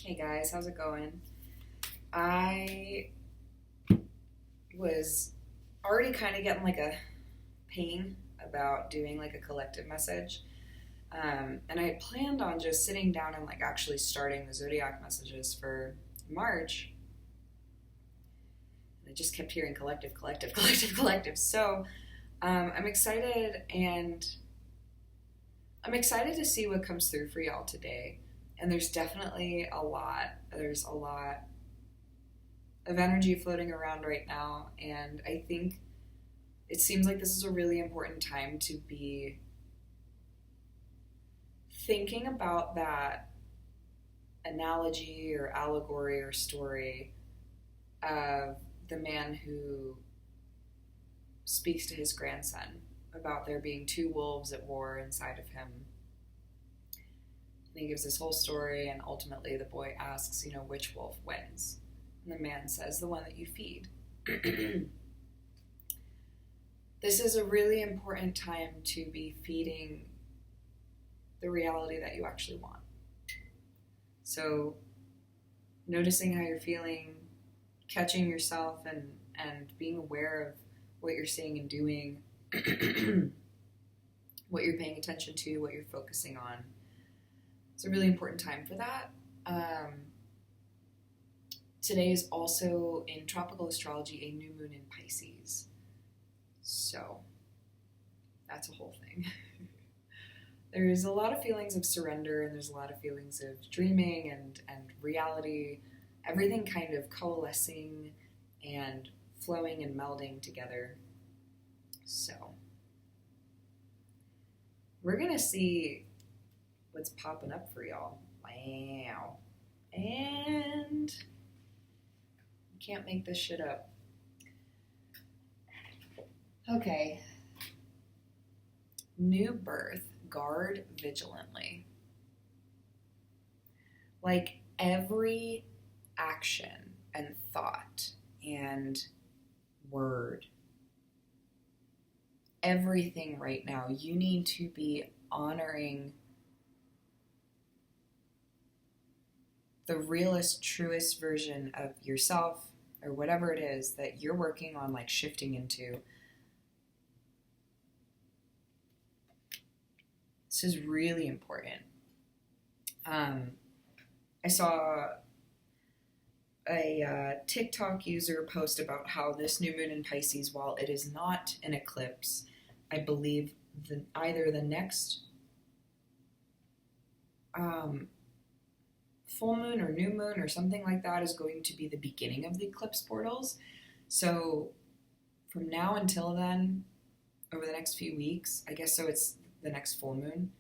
Hey guys, how's it going? I was already kind of getting like a pain about doing like a collective message. And I had planned on just sitting down and like actually starting the zodiac messages for March. And I just kept hearing collective, collective, collective, collective. So I'm excited, and I'm excited to see what comes through for y'all today. And there's definitely a lot. There's a lot of energy floating around right now, and I think it seems like this is a really important time to be thinking about that analogy or allegory or story of the man who speaks to his grandson about there being two wolves at war inside of him. And he gives this whole story, and ultimately the boy asks, which wolf wins? And the man says, the one that you feed. This is a really important time to be feeding the reality that you actually want. So noticing how you're feeling, catching yourself, and being aware of what you're saying and doing, what you're paying attention to, what you're focusing on. It's a really important time for that. Today is also, in tropical astrology, a new moon in Pisces. So that's a whole thing. There's a lot of feelings of surrender, and there's a lot of feelings of dreaming and reality, everything kind of coalescing and flowing and melding together. So we're going to see what's popping up for y'all. Wow. And you can't make this shit up. Okay. New birth, guard vigilantly. Like every action and thought and word, everything right now, you need to be honoring the realest, truest version of yourself, or whatever it is that you're working on, like shifting into. This is really important. I saw a TikTok user post about how this new moon in Pisces, while it is not an eclipse, I believe either the next full moon or new moon or something like that is going to be the beginning of the eclipse portals. So from now until then, over the next few weeks, I guess so it's the next full moon,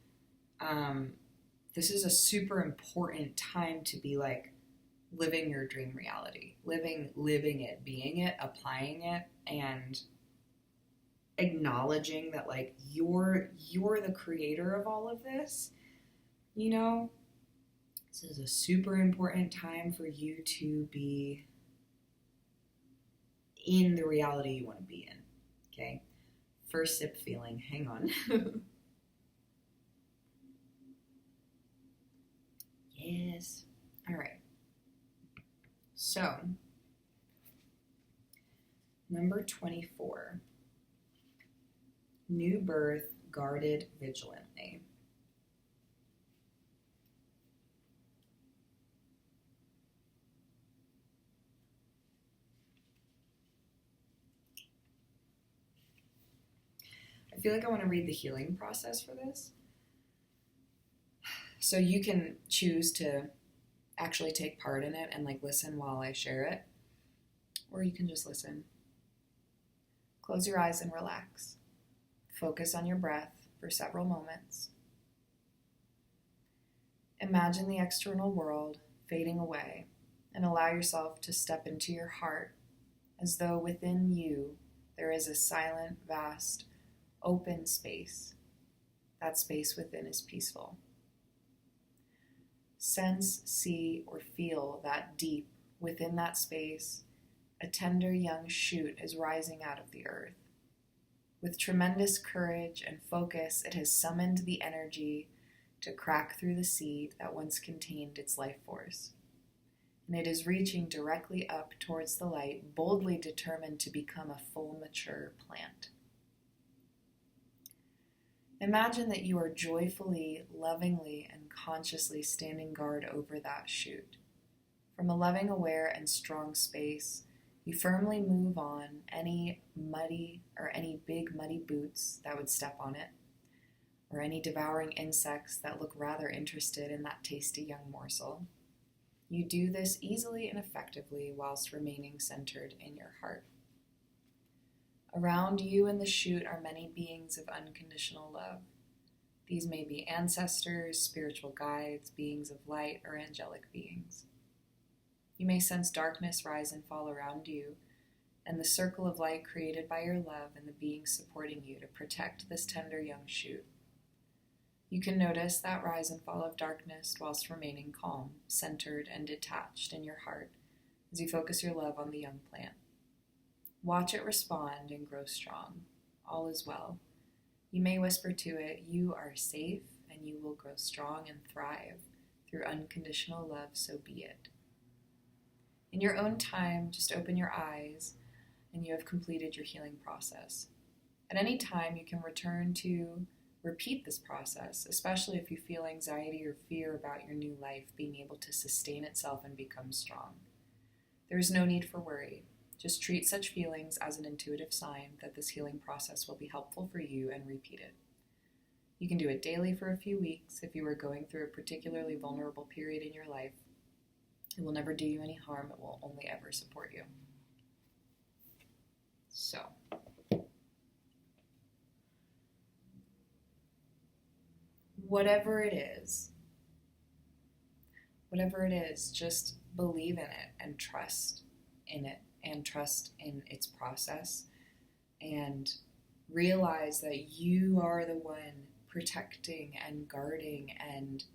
this is a super important time to be like living your dream reality, living it, being it, applying it, and acknowledging that like you're the creator of all of this. This is a super important time for you to be in the reality you want to be in. Okay, first sip feeling, hang on. Yes. All right. So, number 24. New birth, guarded vigilantly. I feel like I want to read the healing process for this. So you can choose to actually take part in it and like listen while I share it, or you can just listen. Close your eyes and relax. Focus on your breath for several moments. Imagine the external world fading away and allow yourself to step into your heart as though within you there is a silent, vast, open space. That space within is peaceful. Sense, see, or feel that deep within that space, a tender young shoot is rising out of the earth. With tremendous courage and focus, it has summoned the energy to crack through the seed that once contained its life force. and it is reaching directly up towards the light, boldly determined to become a full mature plant. Imagine that you are joyfully, lovingly, and consciously standing guard over that shoot. From a loving, aware, and strong space, you firmly move on any big muddy boots that would step on it, or any devouring insects that look rather interested in that tasty young morsel. You do this easily and effectively whilst remaining centered in your heart. Around you and the shoot are many beings of unconditional love. These may be ancestors, spiritual guides, beings of light, or angelic beings. You may sense darkness rise and fall around you, and the circle of light created by your love and the beings supporting you to protect this tender young shoot. You can notice that rise and fall of darkness whilst remaining calm, centered, and detached in your heart as you focus your love on the young plant. Watch it respond and grow strong. All is well. You may whisper to it, "You are safe, and you will grow strong and thrive through unconditional love, so be it." In your own time, just open your eyes, and you have completed your healing process. At any time, you can return to repeat this process, especially if you feel anxiety or fear about your new life being able to sustain itself and become strong. There is no need for worry. Just treat such feelings as an intuitive sign that this healing process will be helpful for you and repeat it. You can do it daily for a few weeks if you are going through a particularly vulnerable period in your life. It will never do you any harm. It will only ever support you. So, whatever it is, just believe in it and trust in it and trust in its process and realize that you are the one protecting and guarding and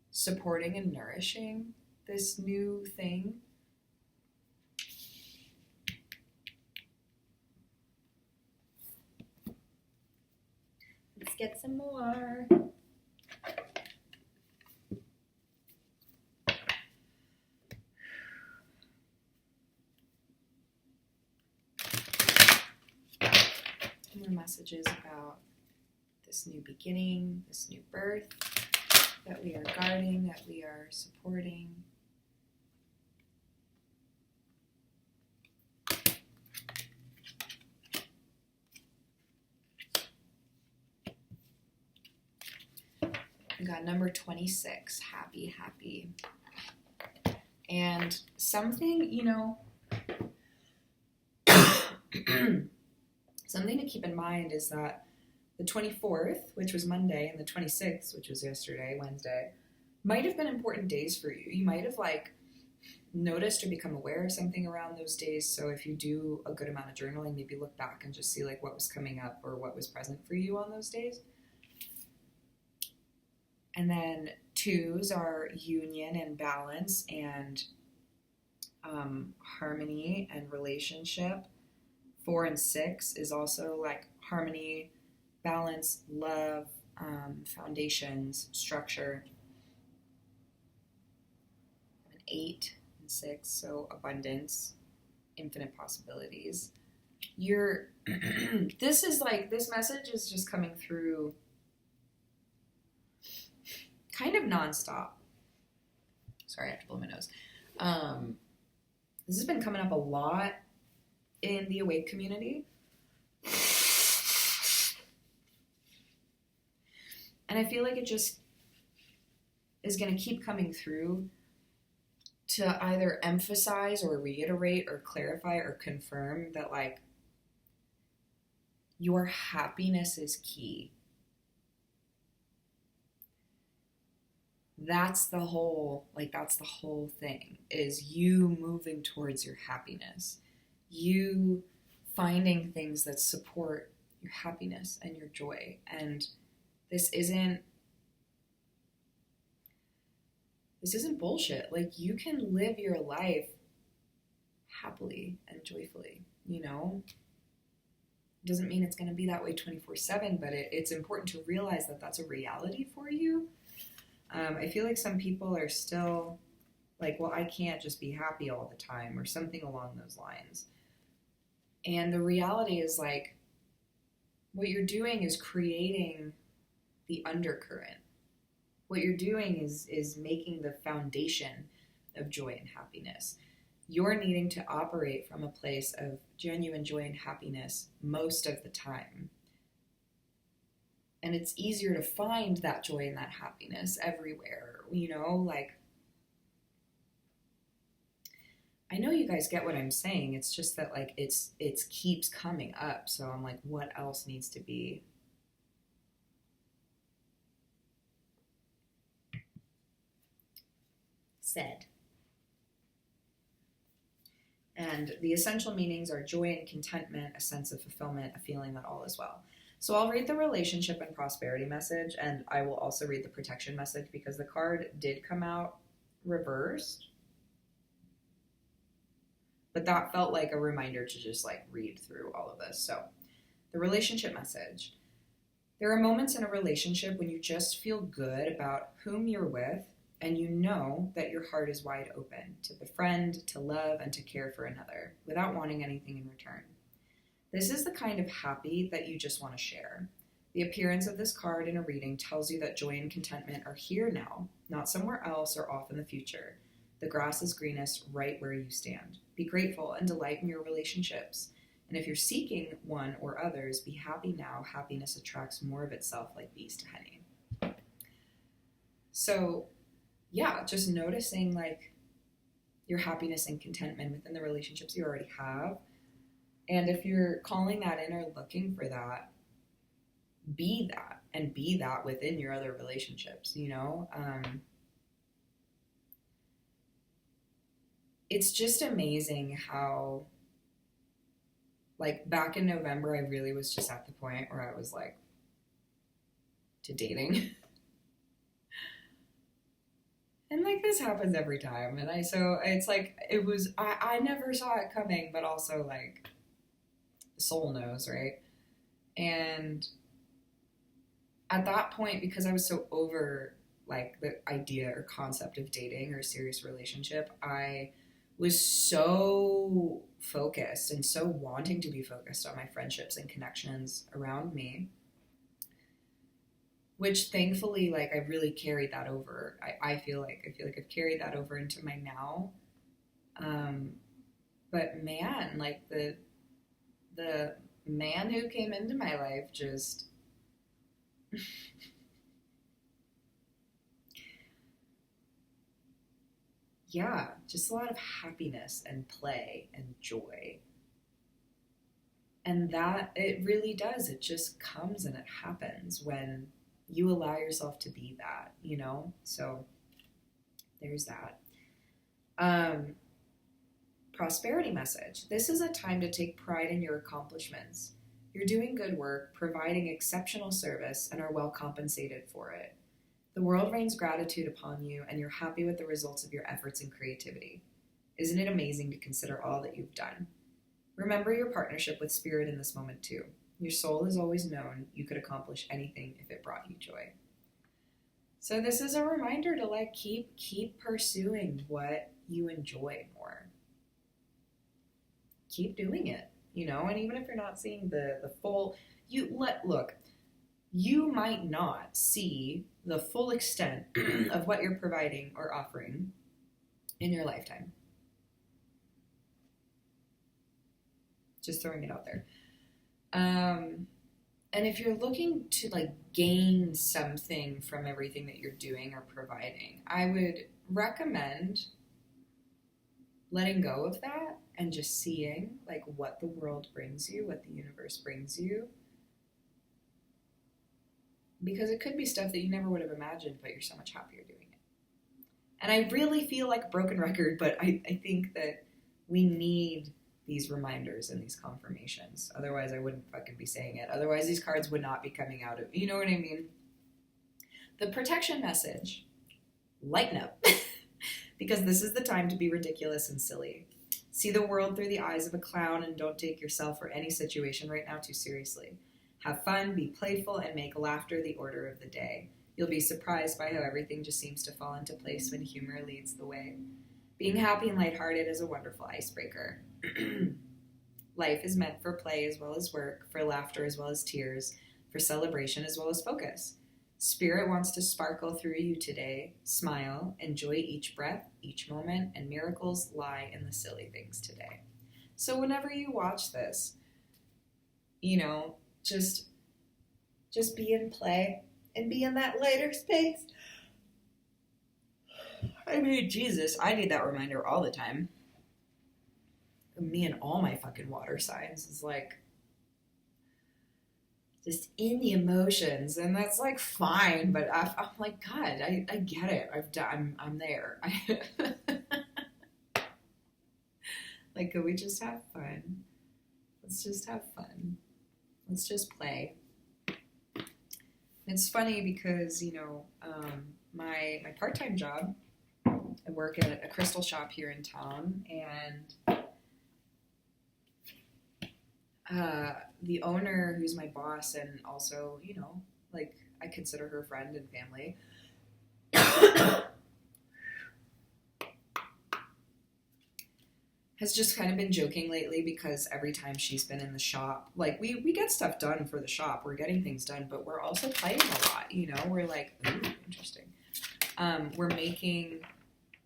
supporting and nourishing this new thing. Let's get some more. More messages about this new beginning, this new birth that we are guarding, that we are supporting. We got number 26, happy. And something, something to keep in mind is that the 24th, which was Monday, and the 26th, which was yesterday, Wednesday, might have been important days for you. You might have noticed or become aware of something around those days. So if you do a good amount of journaling, maybe look back and just see what was coming up or what was present for you on those days. And then 2s are union and balance and harmony and relationship. 4 and 6 is also harmony, balance, love, foundations, structure. And 8 and 6, so abundance, infinite possibilities. This message is just coming through kind of nonstop. Sorry, I have to blow my nose. This has been coming up a lot in the Awake community. And I feel like it just is going to keep coming through to either emphasize or reiterate or clarify or confirm that your happiness is key. That's the whole thing, is you moving towards your happiness. You finding things that support your happiness and your joy. And this isn't bullshit. You can live your life happily and joyfully, It doesn't mean it's going to be that way 24/7, but it's important to realize that that's a reality for you. I feel like some people are still Like, well, I can't just be happy all the time, or something along those lines. And the reality is, like, what you're doing is creating the undercurrent. What you're doing is making the foundation of joy and happiness. You're needing to operate from a place of genuine joy and happiness most of the time. And it's easier to find that joy and that happiness everywhere, you know, like, I know you guys get what I'm saying. It's just that, like, it keeps coming up. So I'm like, what else needs to be said? And the essential meanings are joy and contentment, a sense of fulfillment, a feeling that all is well. So I'll read the relationship and prosperity message, and I will also read the protection message because the card did come out reversed. But that felt like a reminder to just, like, read through all of this. So the relationship message. There are moments in a relationship when you just feel good about whom you're with, and you know that your heart is wide open to befriend, to love, and to care for another without wanting anything in return. This is the kind of happy that you just want to share. The appearance of this card in a reading tells you that joy and contentment are here now, not somewhere else or off in the future. The grass is greenest right where you stand. Be grateful and delight in your relationships. And if you're seeking one or others, be happy now. Happiness attracts more of itself like bees to honey. So, yeah, just noticing, like, your happiness and contentment within the relationships you already have. And if you're calling that in or looking for that, be that, and be that within your other relationships, you know? It's just amazing how, like, back in November, I really was just at the point where I was like, to dating. And, like, this happens every time. And so it's like, I never saw it coming, but also, like, the soul knows, right? And at that point, because I was so over, like, the idea or concept of dating or a serious relationship, I was so focused and so wanting to be focused on my friendships and connections around me, which thankfully, like, I really carried that over. I feel like I've carried that over into my now. But man, like, the man who came into my life just yeah, just a lot of happiness and play and joy. And that, it really does. It just comes and it happens when you allow yourself to be that, you know? So there's that. Prosperity message. This is a time to take pride in your accomplishments. You're doing good work, providing exceptional service, and are well compensated for it. The world rains gratitude upon you, and you're happy with the results of your efforts and creativity. Isn't it amazing to consider all that you've done? Remember your partnership with Spirit in this moment too. Your soul has always known you could accomplish anything if it brought you joy. So this is a reminder to, like, keep pursuing what you enjoy more. Keep doing it, you know, and even if you're not seeing the full, look, you might not see the full extent of what you're providing or offering in your lifetime. Just throwing it out there. And if you're looking to, like, gain something from everything that you're doing or providing, I would recommend letting go of that and just seeing, like, what the world brings you, what the universe brings you. Because it could be stuff that you never would have imagined, but you're so much happier doing it. And I really feel like a broken record, but I think that we need these reminders and these confirmations. Otherwise, I wouldn't fucking be saying it. Otherwise, these cards would not be coming out of, you know what I mean? The protection message. Lighten up. Because this is the time to be ridiculous and silly. See the world through the eyes of a clown and don't take yourself or any situation right now too seriously. Have fun, be playful, and make laughter the order of the day. You'll be surprised by how everything just seems to fall into place when humor leads the way. Being happy and lighthearted is a wonderful icebreaker. Life is meant for play as well as work, for laughter as well as tears, for celebration as well as focus. Spirit wants to sparkle through you today. Smile, enjoy each breath, each moment, and miracles lie in the silly things today. So whenever you watch this, just be in play and be in that lighter space. I mean, Jesus, I need that reminder all the time. Me and all my fucking water signs is like just in the emotions, and that's like fine, but I'm like, God, I get it. I'm there. Like, could we just have fun? Let's just have fun. Let's just play. It's funny because my part-time job, I work at a crystal shop here in town, and the owner, who's my boss, and also, like, I consider her friend and family, has just kind of been joking lately because every time she's been in the shop, like, we get stuff done for the shop. We're getting things done, but we're also playing a lot, We're like, ooh, interesting. We're making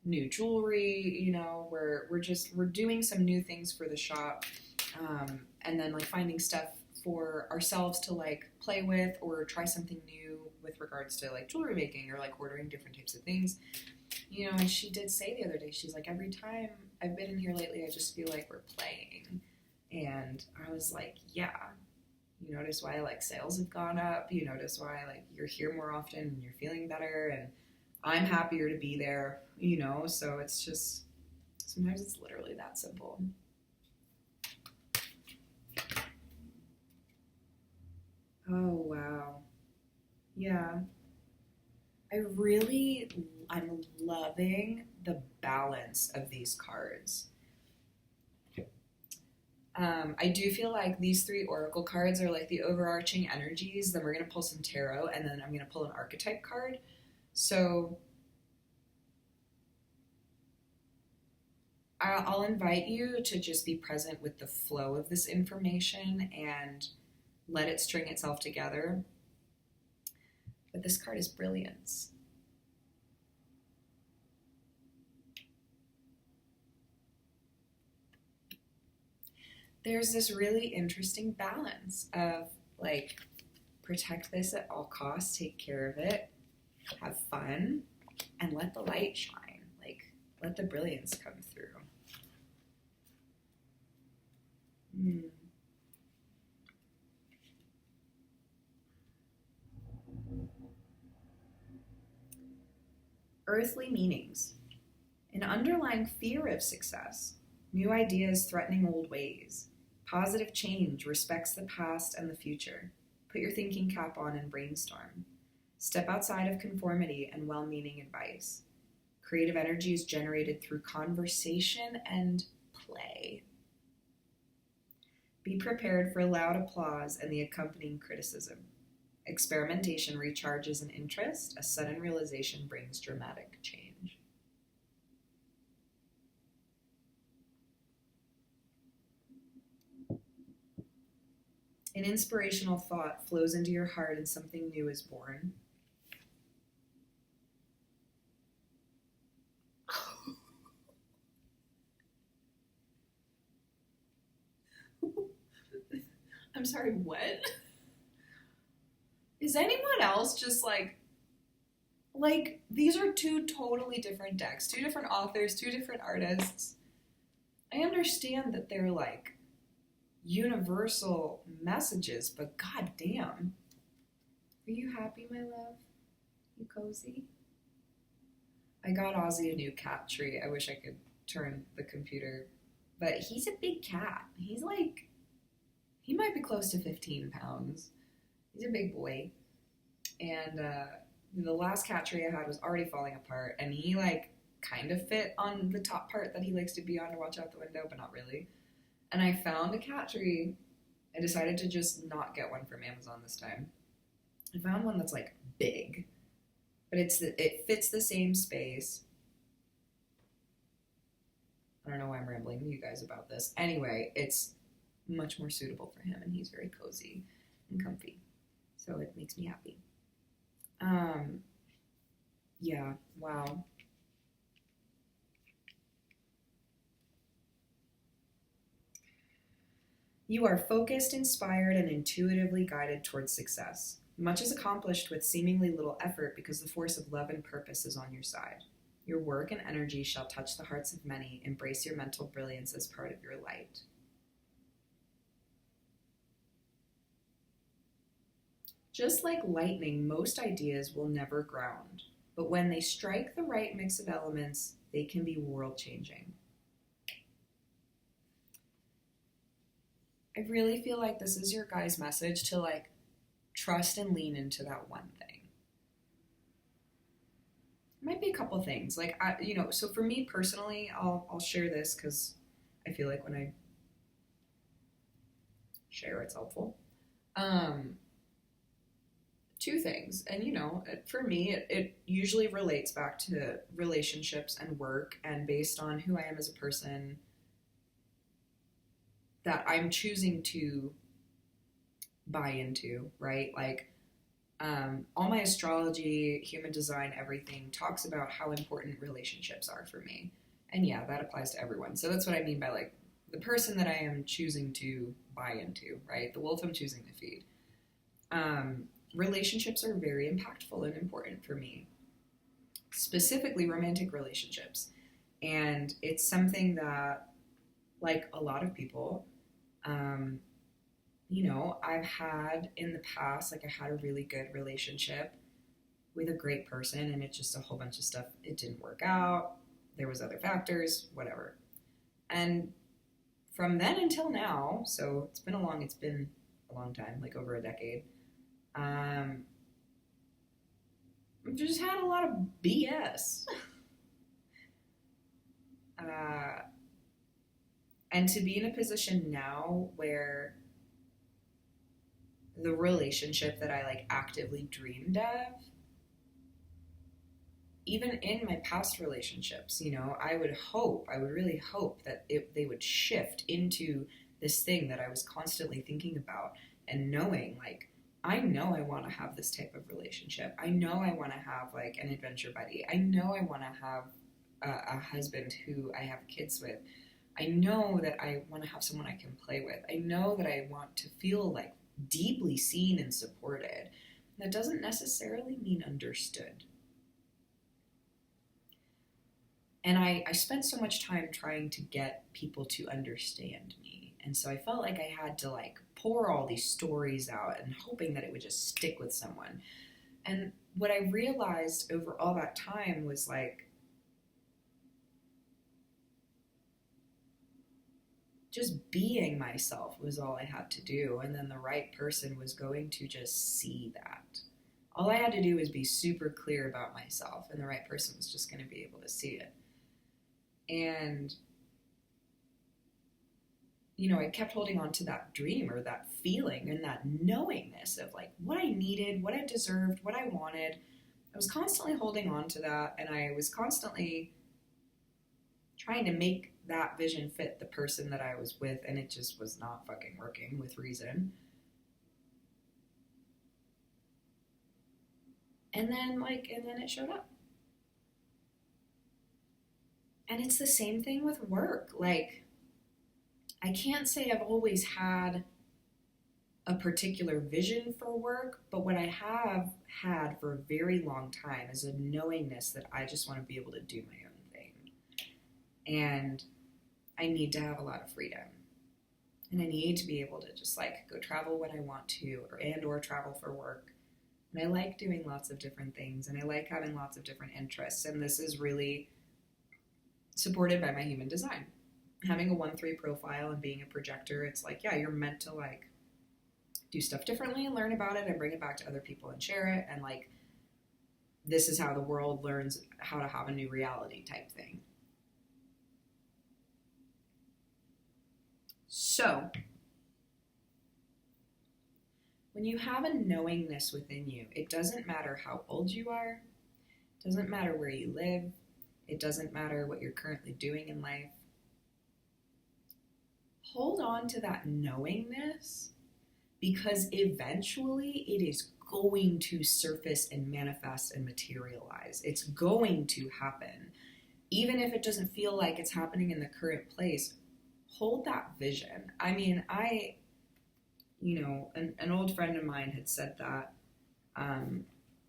new jewelry, we're doing some new things for the shop. And then like finding stuff for ourselves to like play with or try something new with regards to like jewelry making or like ordering different types of things. And she did say the other day, she's like, every time I've been in here lately, I just feel like we're playing. And I was like, yeah. You notice why like sales have gone up. You notice why like you're here more often and you're feeling better, and I'm happier to be there, so it's just, sometimes it's literally that simple. Oh, wow. Yeah. I'm loving the balance of these cards. I do feel like these 3 oracle cards are like the overarching energies. Then we're going to pull some tarot, and then I'm going to pull an archetype card. So I'll invite you to just be present with the flow of this information and let it string itself together. But this card is brilliance. There's this really interesting balance of like, protect this at all costs, take care of it, have fun, and let the light shine. Like, let the brilliance come through. Earthly meanings. An underlying fear of success. New ideas threatening old ways. Positive change respects the past and the future. Put your thinking cap on and brainstorm. Step outside of conformity and well-meaning advice. Creative energy is generated through conversation and play. Be prepared for loud applause and the accompanying criticism. Experimentation recharges an interest. A sudden realization brings dramatic change. An inspirational thought flows into your heart and something new is born. I'm sorry, what? Is anyone else just like, these are 2 totally different decks, 2 different authors, 2 different artists. I understand that they're like universal messages, but goddamn. Are you happy, my love? You cozy? I got Ozzy a new cat tree. I wish I could turn the computer, but he's a big cat. He's like, he might be close to 15 pounds. He's a big boy. And the last cat tree I had was already falling apart, and he like kind of fit on the top part that he likes to be on to watch out the window, but not really. And I found a cat tree. I decided to just not get one from Amazon this time. I found one that's like big, but it fits the same space. I don't know why I'm rambling to you guys about this. Anyway, it's much more suitable for him, and he's very cozy and comfy. So it makes me happy. Yeah, wow. You are focused, inspired, and intuitively guided towards success. Much is accomplished with seemingly little effort because the force of love and purpose is on your side. Your work and energy shall touch the hearts of many. Embrace your mental brilliance as part of your light. Just like lightning, most ideas will never ground, but when they strike the right mix of elements, they can be world-changing. I really feel like this is your guys' message to like trust and lean into that one thing. It might be a couple things. Like so for me personally, I'll share this because I feel like when I share, it's helpful. Two things, and for me, it usually relates back to relationships and work, and based on who I am as a person, that I'm choosing to buy into, right? Like, all my astrology, human design, everything talks about how important relationships are for me. And yeah, that applies to everyone. So that's what I mean by like the person that I am choosing to buy into, right? The wolf I'm choosing to feed. Relationships are very impactful and important for me, specifically romantic relationships. And it's something that, like a lot of people, I've had in the past, like I had a really good relationship with a great person, and it's just a whole bunch of stuff. It didn't work out. There was other factors, whatever. And from then until now, so it's been a long time, like over a decade. I've just had a lot of BS. And to be in a position now where the relationship that I like actively dreamed of, even in my past relationships, I would really hope that they would shift into this thing that I was constantly thinking about and knowing, like, I know I want to have this type of relationship. I know I want to have like an adventure buddy. I know I want to have a husband who I have kids with. I know that I want to have someone I can play with. I know that I want to feel like deeply seen and supported. That doesn't necessarily mean understood. And I spent so much time trying to get people to understand me. And so I felt like I had to like pour all these stories out and hoping that it would just stick with someone. And what I realized over all that time was like, just being myself was all I had to do. And then the right person was going to just see that. All I had to do was be super clear about myself, and the right person was just going to be able to see it. And, I kept holding on to that dream or that feeling and that knowingness of like what I needed, what I deserved, what I wanted. I was constantly holding on to that, and I was constantly trying to make that vision fit the person that I was with, and it just was not fucking working with reason. And then it showed up. And it's the same thing with work. Like, I can't say I've always had a particular vision for work, but what I have had for a very long time is a knowingness that I just want to be able to do my own thing. And I need to have a lot of freedom. And I need to be able to just like go travel when I want to, or travel for work. And I like doing lots of different things, and I like having lots of different interests. And this is really supported by my human design. Having a 1-3 profile and being a projector, it's like, yeah, you're meant to like do stuff differently and learn about it and bring it back to other people and share it. And like, this is how the world learns how to have a new reality type thing. So, when you have a knowingness within you, it doesn't matter how old you are, it doesn't matter where you live, it doesn't matter what you're currently doing in life. hold on to that knowingness, because eventually it is going to surface and manifest and materialize. It's going to happen. Even if it doesn't feel like it's happening in the current place, hold that vision. I mean, an old friend of mine had said that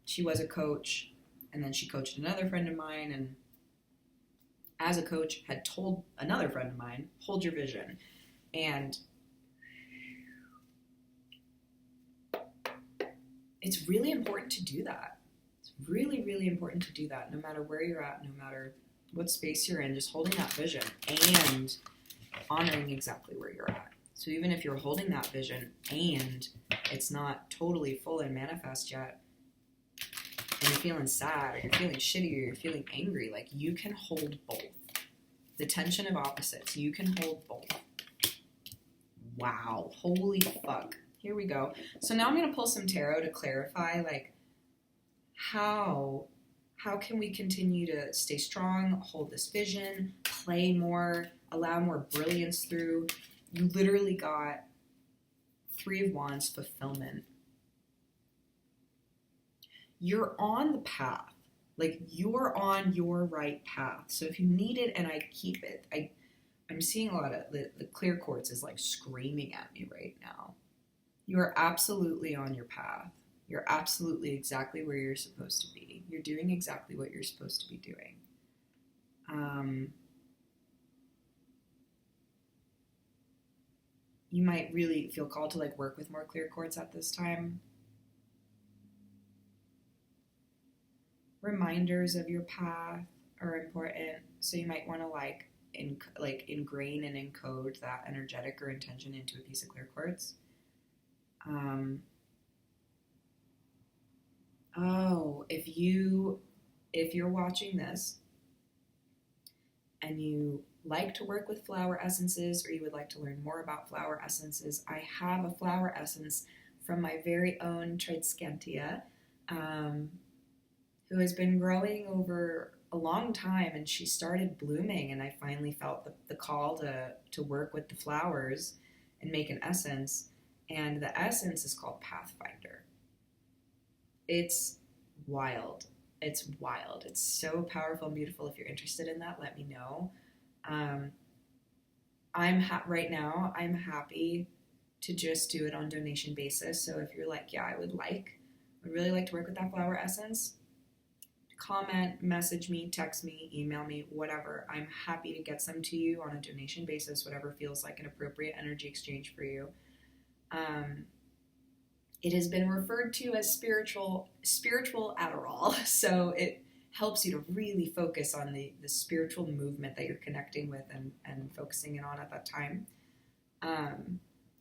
she was a coach, and then she coached another friend of mine, and as a coach had told another friend of mine, hold your vision. And it's really important to do that. It's really, really important to do that, no matter where you're at, no matter what space you're in, just holding that vision and honoring exactly where you're at. So even if you're holding that vision and it's not totally full and manifest yet, and you're feeling sad, or you're feeling shitty, or you're feeling angry, like, you can hold both. The tension of opposites, you can hold both. Wow, holy fuck. Here we go. So now I'm going to pull some tarot to clarify, like, how can we continue to stay strong, hold this vision, play more, allow more brilliance through. You literally got 3 of Wands, fulfillment. You're on the path. Like, you're on your right path. So if you need it, and I keep it, I'm seeing a lot of the clear quartz is like screaming at me right now. You are absolutely on your path. You're absolutely exactly where you're supposed to be. You're doing exactly what you're supposed to be doing. You might really feel called to, like, work with more clear quartz at this time. Reminders of your path are important, so you might want to ingrain and encode that energetic or intention into a piece of clear quartz. If you're watching this and you like to work with flower essences, or you would like to learn more about flower essences, I have a flower essence from my very own Tridescantia, who has been growing over a long time, and she started blooming, and I finally felt the call to work with the flowers and make an essence, and the essence is called Pathfinder. It's wild. It's wild. It's so powerful and beautiful. If you're interested in that, let me know. Right now, I'm happy to just do it on donation basis. So if you're like, yeah, I would really like to work with that flower essence, comment, message me, text me, email me, whatever. I'm happy to get some to you on a donation basis, whatever feels like an appropriate energy exchange for you. It has been referred to as spiritual Adderall, so it helps you to really focus on the spiritual movement that you're connecting with and focusing in on at that time.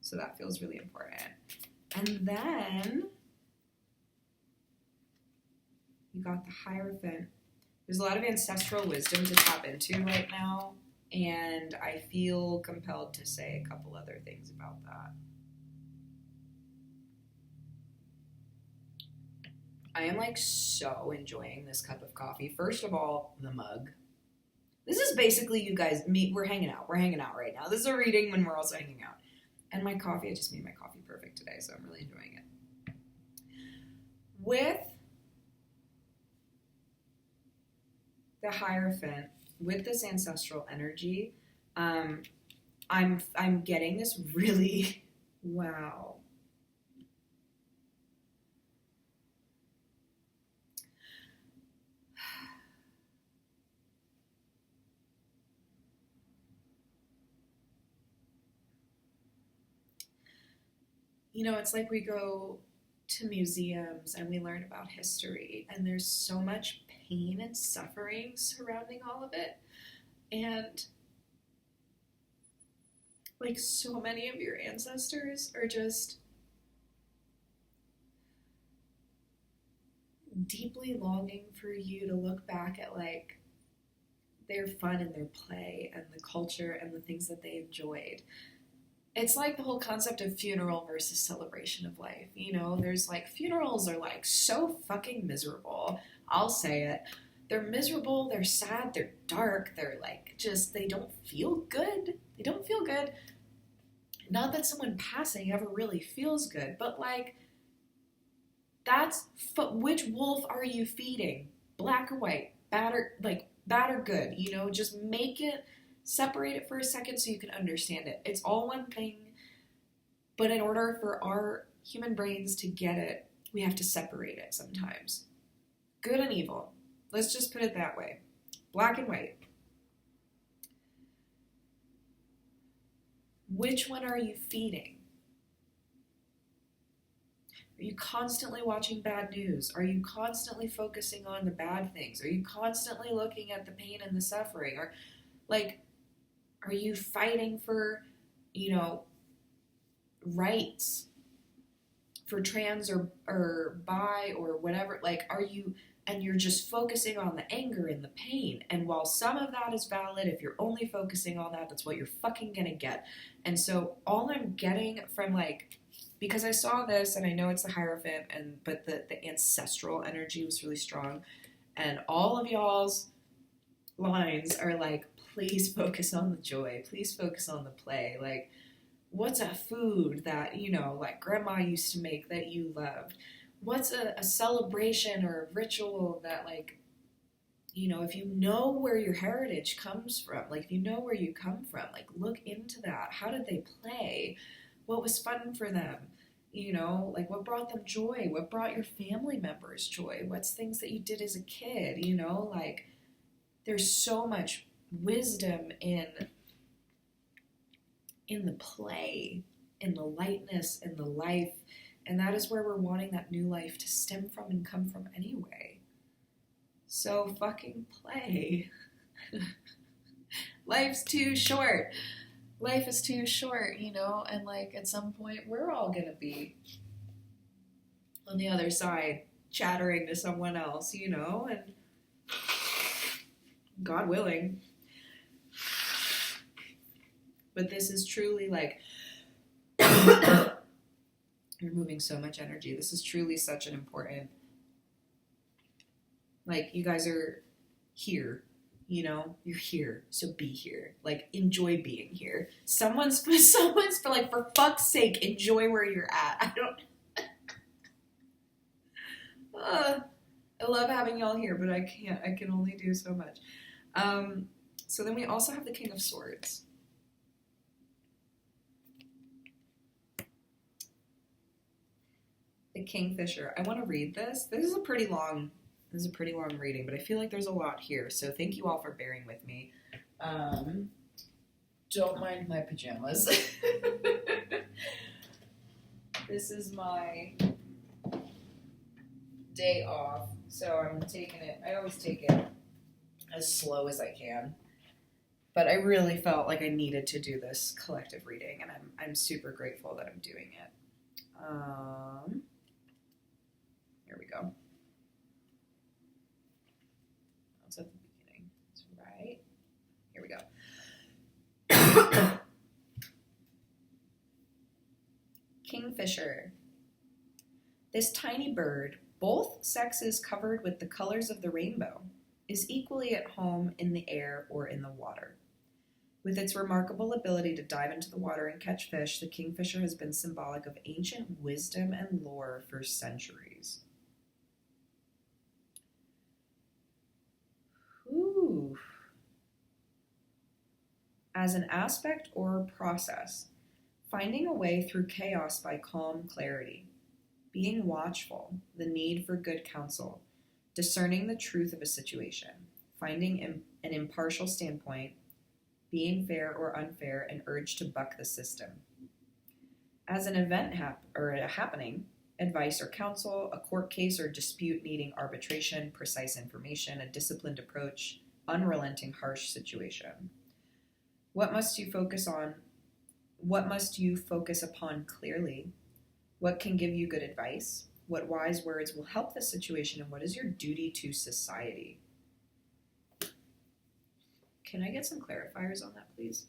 So that feels really important. And then you got the Hierophant. There's a lot of ancestral wisdom to tap into right now, and I feel compelled to say a couple other things about that. I am, like, so enjoying this cup of coffee. First of all, the mug. This is basically you guys, we're hanging out. We're hanging out right now. This is a reading when we're also hanging out. And my coffee, I just made my coffee perfect today, so I'm really enjoying it. With the Hierophant, with this ancestral energy, I'm getting this really, wow. You know, it's like we go to museums and we learn about history, and there's so much pain and suffering surrounding all of it. And, like, so many of your ancestors are just deeply longing for you to look back at, like, their fun and their play and the culture and the things that they enjoyed. It's like the whole concept of funeral versus celebration of life. You know, there's, like, funerals are, like, so fucking miserable. I'll say it. They're miserable, they're sad, they're dark, they're, like, just, they don't feel good. They don't feel good. Not that someone passing ever really feels good, but like, which wolf are you feeding? Black or white? Bad or good? You know, just separate it for a second so you can understand it. It's all one thing, but in order for our human brains to get it, we have to separate it sometimes. Good and evil. Let's just put it that way. Black and white. Which one are you feeding? Are you constantly watching bad news? Are you constantly focusing on the bad things? Are you constantly looking at the pain and the suffering? Or, like, are you fighting for, you know, rights for trans or bi or whatever? Like, and you're just focusing on the anger and the pain. And while some of that is valid, if you're only focusing on that, that's what you're fucking gonna get. And so all I'm getting from, like, because I saw this, and I know it's the Hierophant, but the ancestral energy was really strong, and all of y'all's lines are like, please focus on the joy, please focus on the play. Like, what's a food that, you know, like grandma used to make that you loved? What's a celebration or a ritual that, like, you know, if you know where your heritage comes from, like, if you know where you come from, like, look into that. How did they play? What was fun for them? You know, like, what brought them joy? What brought your family members joy? What's things that you did as a kid? You know, like, there's so much wisdom in the play, in the lightness, in the life, and that is where we're wanting that new life to stem from and come from anyway. So fucking play. Life's too short. Life is too short, you know, and, like, at some point we're all gonna be on the other side chattering to someone else, you know, and God willing. But this is truly, like, you're moving so much energy. This is truly such an important, like, you guys are here. You know, you're here, so be here. Like, enjoy being here. Someone's like, for fuck's sake, enjoy where you're at. I love having y'all here, but I can only do so much. So then we also have the King of Swords. The Kingfisher. I want to read this. This is a pretty long reading, but I feel like there's a lot here, so thank you all for bearing with me. Don't mind my pajamas. This is my day off, so I'm taking it. I always take it as slow as I can, but I really felt like I needed to do this collective reading, and I'm super grateful that I'm doing it. Here we go. At the beginning. That's right. Here we go. Kingfisher. This tiny bird, both sexes covered with the colors of the rainbow, is equally at home in the air or in the water. With its remarkable ability to dive into the water and catch fish, the kingfisher has been symbolic of ancient wisdom and lore for centuries. Ooh. As an aspect or process, finding a way through chaos by calm clarity, being watchful, the need for good counsel, discerning the truth of a situation, finding an impartial standpoint, being fair or unfair, and urge to buck the system. As an event or a happening, advice or counsel, a court case or dispute needing arbitration, precise information, a disciplined approach, unrelenting harsh situation. What must you focus on? What must you focus upon clearly? What can give you good advice? What wise words will help the situation? And what is your duty to society? Can I get some clarifiers on that, please?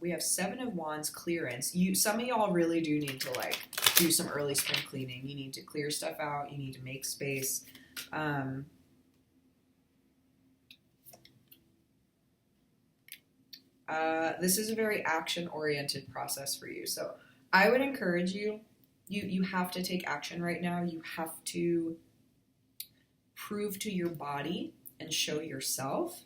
We have 7 of Wands clearance. Some of y'all really do need to, like, do some early spring cleaning. You need to clear stuff out. You need to make space. This is a very action-oriented process for you. So I would encourage you have to take action right now. You have to prove to your body and show yourself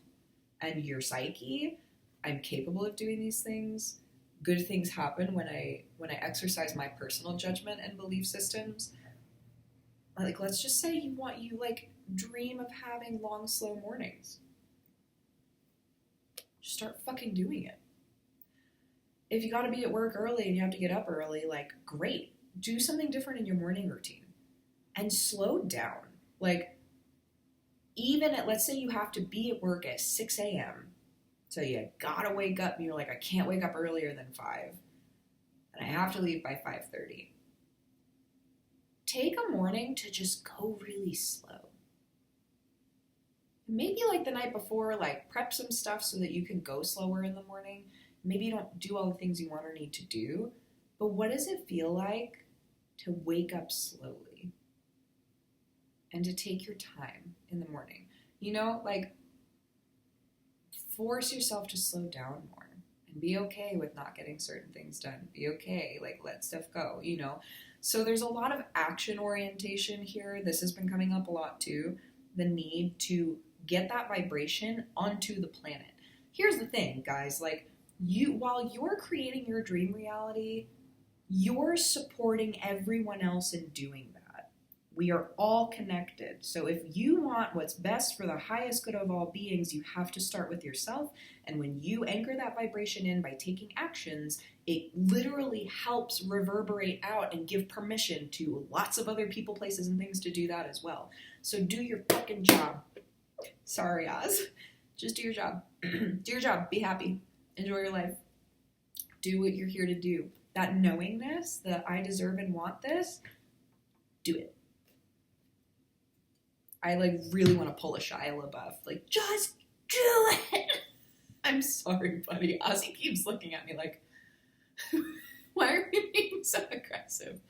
and your psyche, I'm capable of doing these things. Good things happen when I exercise my personal judgment and belief systems. Like, let's just say you like dream of having long, slow mornings. Just start fucking doing it. If you got to be at work early and you have to get up early, like, great. Do something different in your morning routine and slow down. Like, even at, let's say you have to be at work at 6 a.m. So you gotta wake up and you're like, I can't wake up earlier than 5. And I have to leave by 5:30. Take a morning to just go really slow. Maybe like the night before, like prep some stuff so that you can go slower in the morning. Maybe you don't do all the things you want or need to do, but what does it feel like to wake up slowly and to take your time in the morning? You know, like, force yourself to slow down more and be okay with not getting certain things done. Be okay, like, let stuff go, you know? So there's a lot of action orientation here. This has been coming up a lot too. The need to get that vibration onto the planet. Here's the thing, guys, like, while you're creating your dream reality, you're supporting everyone else in doing that. We are all connected. So if you want what's best for the highest good of all beings, you have to start with yourself. And when you anchor that vibration in by taking actions, it literally helps reverberate out and give permission to lots of other people, places, and things to do that as well. So do your fucking job. Sorry, Oz. Just do your job. Do your job. Be happy. Enjoy your life. Do what you're here to do. That knowingness that I deserve and want this, do it. I like really want to pull a Shia LaBeouf. Like, just do it. I'm sorry, buddy. Ozzy keeps looking at me like, why are you being so aggressive?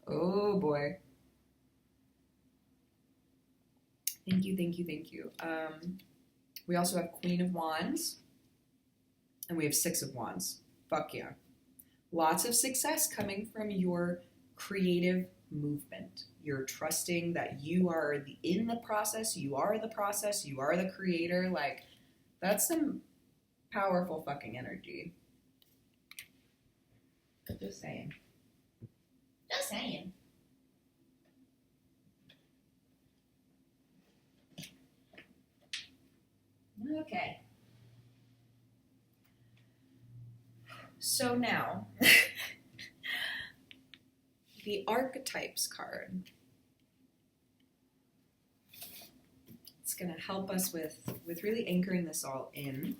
Oh boy. Thank you, thank you, thank you. We also have Queen of Wands. And we have 6 of Wands. Fuck yeah. Lots of success coming from your creative movement. You're trusting that you are in the process, you are the process, you are the creator. Like, that's some powerful fucking energy. Just saying. Just saying. Okay. So now, the Archetypes card. It's going to help us with really anchoring this all in.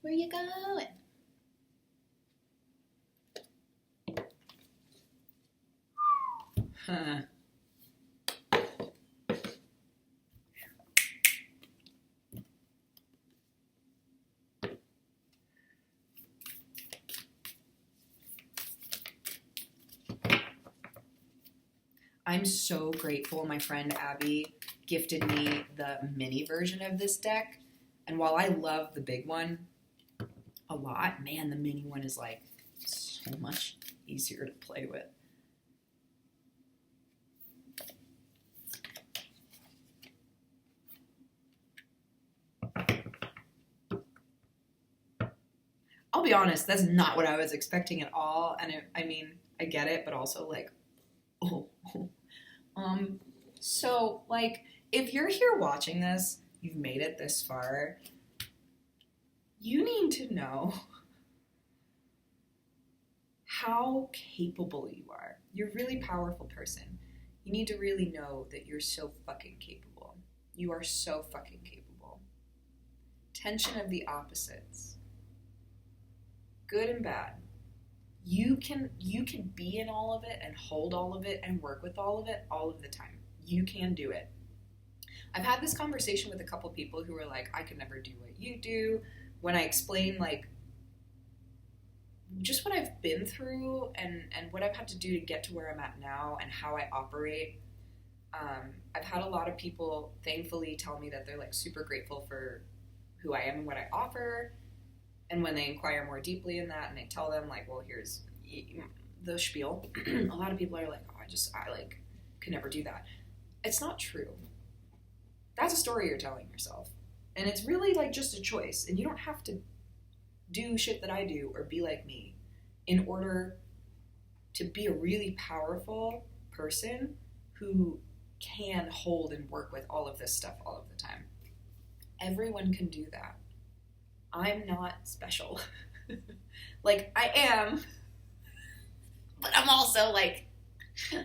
Where you going? Huh. I'm so grateful my friend Abby gifted me the mini version of this deck. And while I love the big one a lot, man, the mini one is like so much easier to play with. I'll be honest, that's not what I was expecting at all. And I mean, I get it, but also like, oh. So like, if you're here watching this, you've made it this far, you need to know how capable you are. You're a really powerful person. You need to really know that you're so fucking capable. You are so fucking capable. Tension of the opposites. Good and bad. You can be in all of it and hold all of it and work with all of it all of the time. You can do it. I've had this conversation with a couple people who are like, I could never do what you do. When I explain like just what I've been through and what I've had to do to get to where I'm at now and how I operate, I've had a lot of people thankfully tell me that they're like super grateful for who I am and what I offer. And when they inquire more deeply in that and I tell them like, well, here's the spiel, a lot of people are like, oh, I like could never do that. It's not true. That's a story you're telling yourself. And it's really like just a choice. And you don't have to do shit that I do or be like me in order to be a really powerful person who can hold and work with all of this stuff all of the time. Everyone can do that. I'm not special. Like, I am, but I'm also like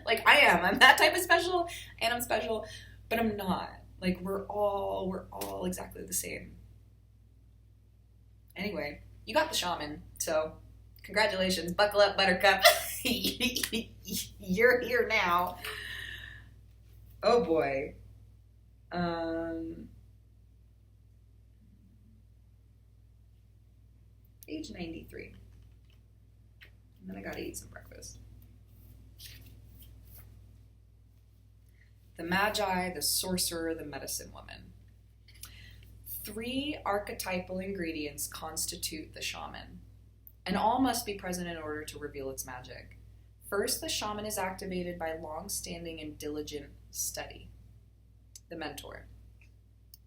I am. I'm that type of special, and I'm special, but I'm not. Like, we're all exactly the same. Anyway, you got the shaman, so congratulations. Buckle up, Buttercup. You're here now. Oh boy. Age 93. And then I gotta eat some breakfast. The Magi, the Sorcerer, the Medicine Woman. 3 archetypal ingredients constitute the shaman, and all must be present in order to reveal its magic. First, the shaman is activated by long-standing and diligent study, the mentor.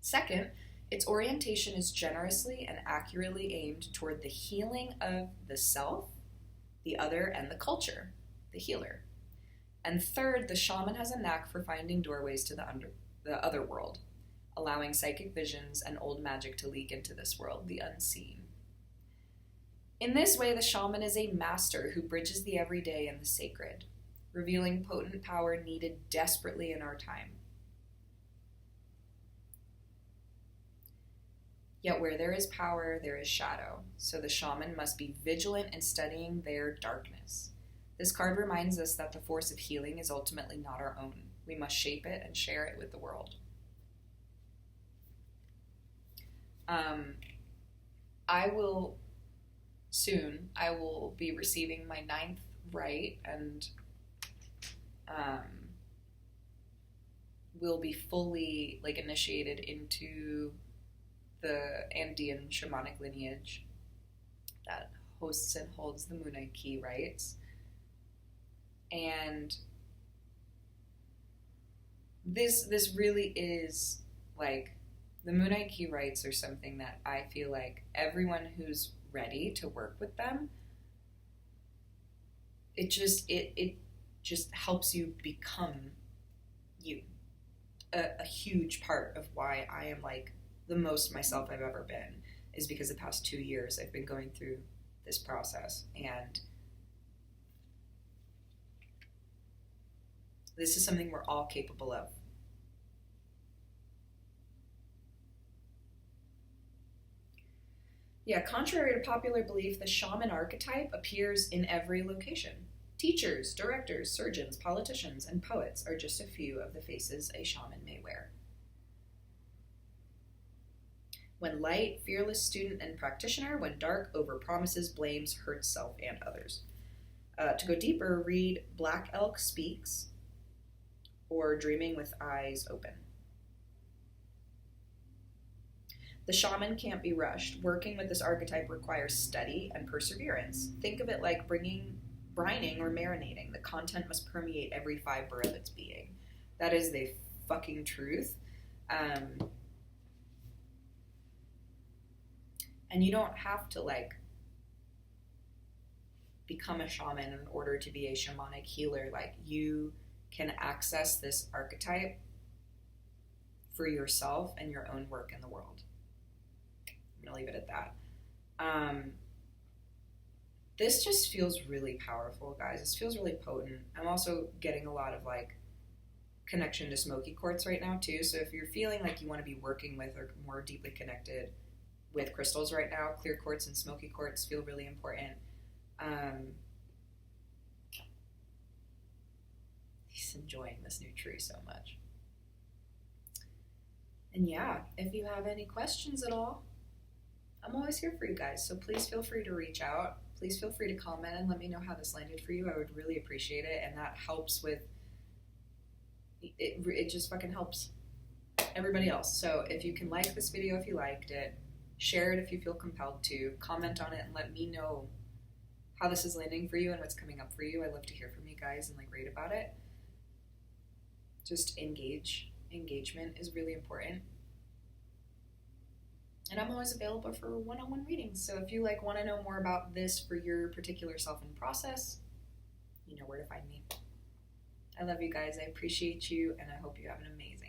Second, its orientation is generously and accurately aimed toward the healing of the self, the other, and the culture, the healer. And third, the shaman has a knack for finding doorways to the other world, allowing psychic visions and old magic to leak into this world, the unseen. In this way, the shaman is a master who bridges the everyday and the sacred, revealing potent power needed desperately in our time. Yet where there is power, there is shadow, so the shaman must be vigilant in studying their darkness. This card reminds us that the force of healing is ultimately not our own. We must shape it and share it with the world. I will be receiving my 9th rite and will be fully like initiated into the Andean shamanic lineage that hosts and holds the Moonite Key rites. And this really is like, the Moonite Key rites are something that I feel like everyone who's ready to work with them, it just helps you become you. A huge part of why I am like the most myself I've ever been is because the past 2 years I've been going through this process, and this is something we're all capable of. Yeah, contrary to popular belief, the shaman archetype appears in every location. Teachers, directors, surgeons, politicians, and poets are just a few of the faces a shaman may wear. When light, fearless student and practitioner. When dark, overpromises, blames, hurts self and others. To go deeper, read Black Elk Speaks or Dreaming with Eyes Open. The shaman can't be rushed. Working with this archetype requires study and perseverance. Think of it like brining or marinating. The content must permeate every fiber of its being. That is the fucking truth. And you don't have to like become a shaman in order to be a shamanic healer. Like, you can access this archetype for yourself and your own work in the world. I'm gonna leave it at that. This just feels really powerful, guys. This feels really potent. I'm also getting a lot of like connection to smoky quartz right now too. So if you're feeling like you want to be working with or more deeply connected with crystals right now, clear quartz and smoky quartz feel really important. He's enjoying this new tree so much. And yeah, if you have any questions at all, I'm always here for you guys. So please feel free to reach out. Please feel free to comment and let me know how this landed for you. I would really appreciate it. And that helps with, it just fucking helps everybody else. So if you can like this video if you liked it, share it if you feel compelled to, comment on it and let me know how this is landing for you and what's coming up for you. I love to hear from you guys and like rate about it. Just engagement is really important. And I'm always available for one-on-one readings. So if you like want to know more about this for your particular self and process, you know where to find me. I love you guys. I appreciate you, and I hope you have an amazing